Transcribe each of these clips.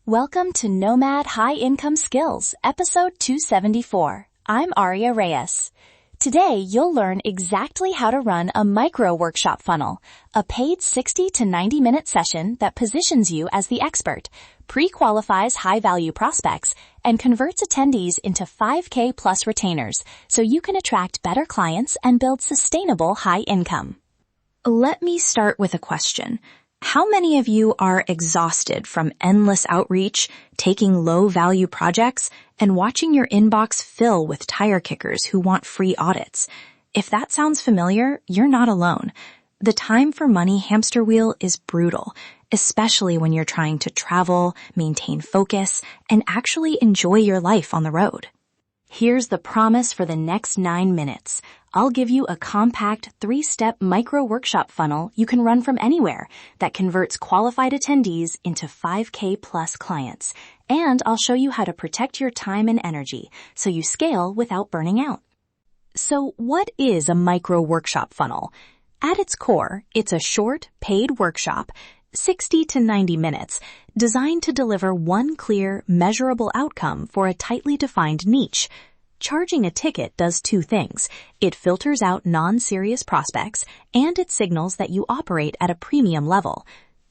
Welcome to Nomad High Income Skills, episode 274. I'm Aria Reyes. Today, you'll learn exactly how to run a micro workshop funnel, a paid 60 to 90-minute session that positions you as the expert, pre-qualifies high-value prospects, and converts attendees into 5K plus retainers so you can attract better clients and build sustainable high income. Let me start with a question. How many of you are exhausted from endless outreach, taking low-value projects, and watching your inbox fill with tire kickers who want free audits? If that sounds familiar, you're not alone. The time for money hamster wheel is brutal, especially when you're trying to travel, maintain focus, and actually enjoy your life on the road. Here's the promise for the next 9 minutes. I'll give you a compact 3-step micro workshop funnel you can run from anywhere that converts qualified attendees into 5K plus clients. And I'll show you how to protect your time and energy so you scale without burning out. So what is a micro workshop funnel? At its core, it's a short, paid workshop, 60 to 90 minutes, designed to deliver one clear, measurable outcome for a tightly defined niche. Charging a ticket does two things. It filters out non-serious prospects, and it signals that you operate at a premium level.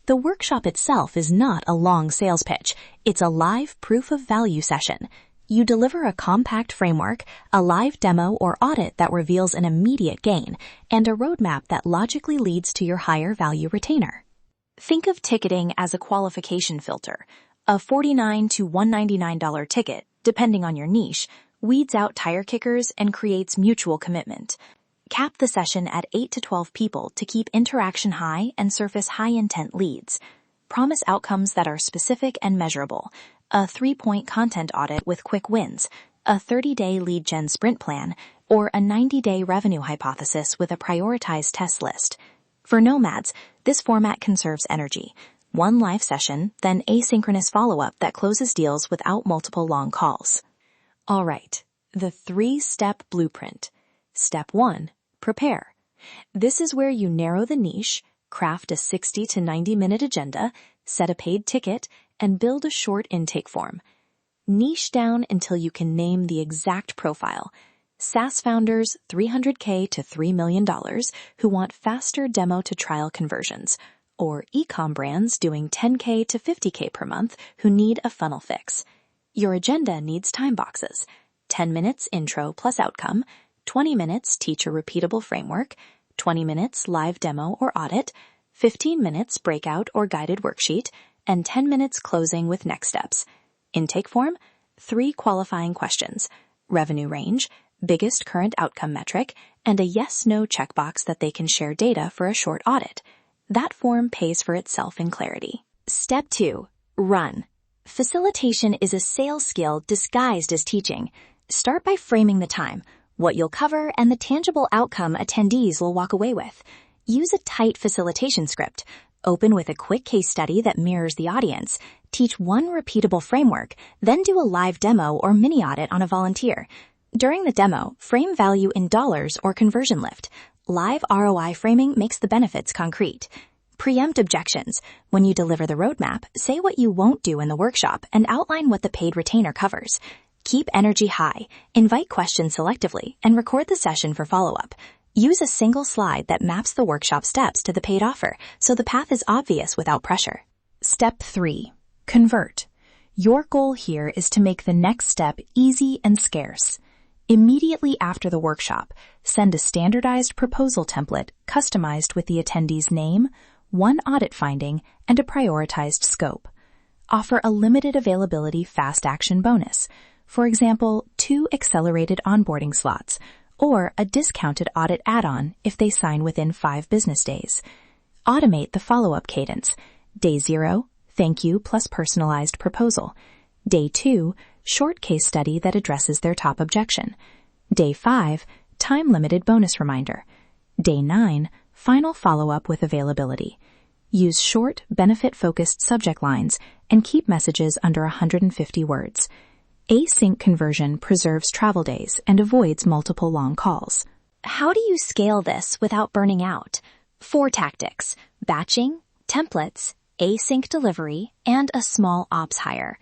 The workshop itself is not a long sales pitch. It's a live proof of value session. You deliver a compact framework, a live demo or audit that reveals an immediate gain, and a roadmap that logically leads to your higher value retainer. Think of ticketing as a qualification filter. A $49 to $199 ticket, depending on your niche, weeds out tire kickers and creates mutual commitment. Cap the session at 8 to 12 people to keep interaction high and surface high-intent leads. Promise outcomes that are specific and measurable. A 3-point content audit with quick wins, a 30-day lead gen sprint plan, or a 90-day revenue hypothesis with a prioritized test list. For Nomads, this format conserves energy. One live session, then asynchronous follow-up that closes deals without multiple long calls. All right, the 3-step blueprint. Step 1, prepare. This is where you narrow the niche, craft a 60 to 90-minute agenda, set a paid ticket, and build a short intake form. Niche down until you can name the exact profile. SaaS founders $300K to $3 million who want faster demo to trial conversions, or e-com brands doing $10K to $50K per month who need a funnel fix. Your agenda needs time boxes. 10 minutes intro plus outcome, 20 minutes teach a repeatable framework, 20 minutes live demo or audit, 15 minutes breakout or guided worksheet, and 10 minutes closing with next steps. Intake form, 3 qualifying questions, revenue range, biggest current outcome metric, and a yes/no checkbox that they can share data for a short audit. That form pays for itself in clarity. Step 2, run. Facilitation is a sales skill disguised as teaching. Start by framing the time, what you'll cover, and the tangible outcome attendees will walk away with. Use a tight facilitation script. Open with a quick case study that mirrors the audience. Teach one repeatable framework, then do a live demo or mini audit on a volunteer. During the demo, frame value in dollars or conversion lift. Live ROI framing makes the benefits concrete. Preempt objections. When you deliver the roadmap, say what you won't do in the workshop and outline what the paid retainer covers. Keep energy high, invite questions selectively, and record the session for follow-up. Use a single slide that maps the workshop steps to the paid offer, so the path is obvious without pressure. Step 3. Convert. Your goal here is to make the next step easy and scarce. Immediately after the workshop, send a standardized proposal template customized with the attendee's name, one audit finding, and a prioritized scope. Offer a limited availability fast action bonus. For example, 2 accelerated onboarding slots, or a discounted audit add-on if they sign within 5 business days. Automate the follow-up cadence. Day 0, thank you plus personalized proposal. Day 2, short case study that addresses their top objection. Day 5, time-limited bonus reminder. Day 9, final follow-up with availability. Use short, benefit-focused subject lines and keep messages under 150 words. Async conversion preserves travel days and avoids multiple long calls. How do you scale this without burning out? 4 tactics: batching, templates, async delivery, and a small ops hire.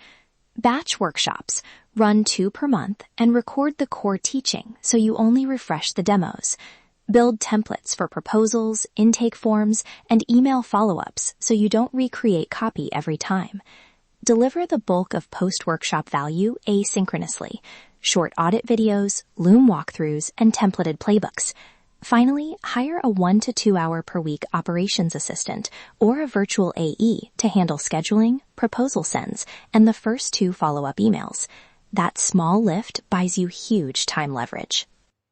Batch workshops. Run 2 per month and record the core teaching so you only refresh the demos. Build templates for proposals, intake forms, and email follow-ups so you don't recreate copy every time. Deliver the bulk of post-workshop value asynchronously. Short audit videos, Loom walkthroughs, and templated playbooks. Finally, hire a 1 to 2 hour per week operations assistant or a virtual AE to handle scheduling, proposal sends, and the first 2 follow-up emails. That small lift buys you huge time leverage.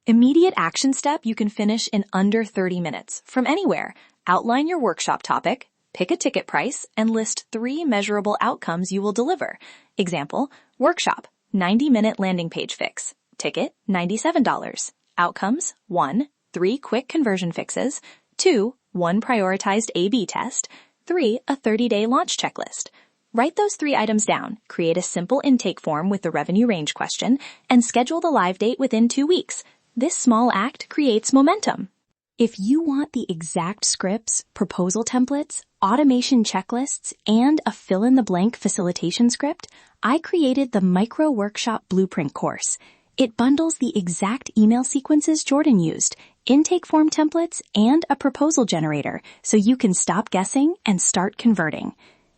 Immediate action step you can finish in under 30 minutes from anywhere. Outline your workshop topic, pick a ticket price, and list 3 measurable outcomes you will deliver. Example, workshop, 90-minute landing page fix. Ticket, $97. Outcomes, 1, 3 quick conversion fixes. 2, 1 prioritized A/B test. 3, a 30-day launch checklist. Write those 3 items down, create a simple intake form with the revenue range question, and schedule the live date within 2 weeks. This small act creates momentum. If you want the exact scripts, proposal templates, automation checklists, and a fill-in-the-blank facilitation script, I created the Micro Workshop Blueprint course. It bundles the exact email sequences Jordan used, intake form templates, and a proposal generator so you can stop guessing and start converting.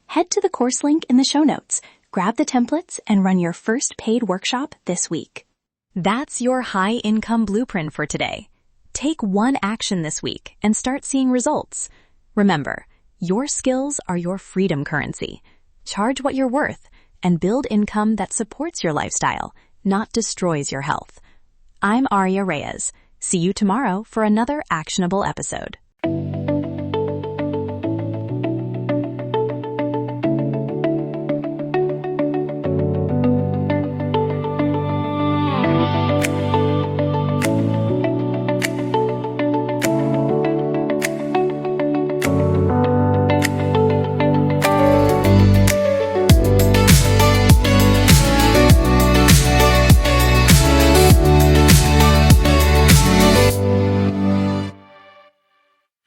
Head to the course link in the show notes, grab the templates, and run your first paid workshop this week. That's your high-income blueprint for today. Take one action this week and start seeing results. Remember, your skills are your freedom currency. Charge what you're worth and build income that supports your lifestyle, not destroys your health. I'm Aria Reyes. See you tomorrow for another actionable episode.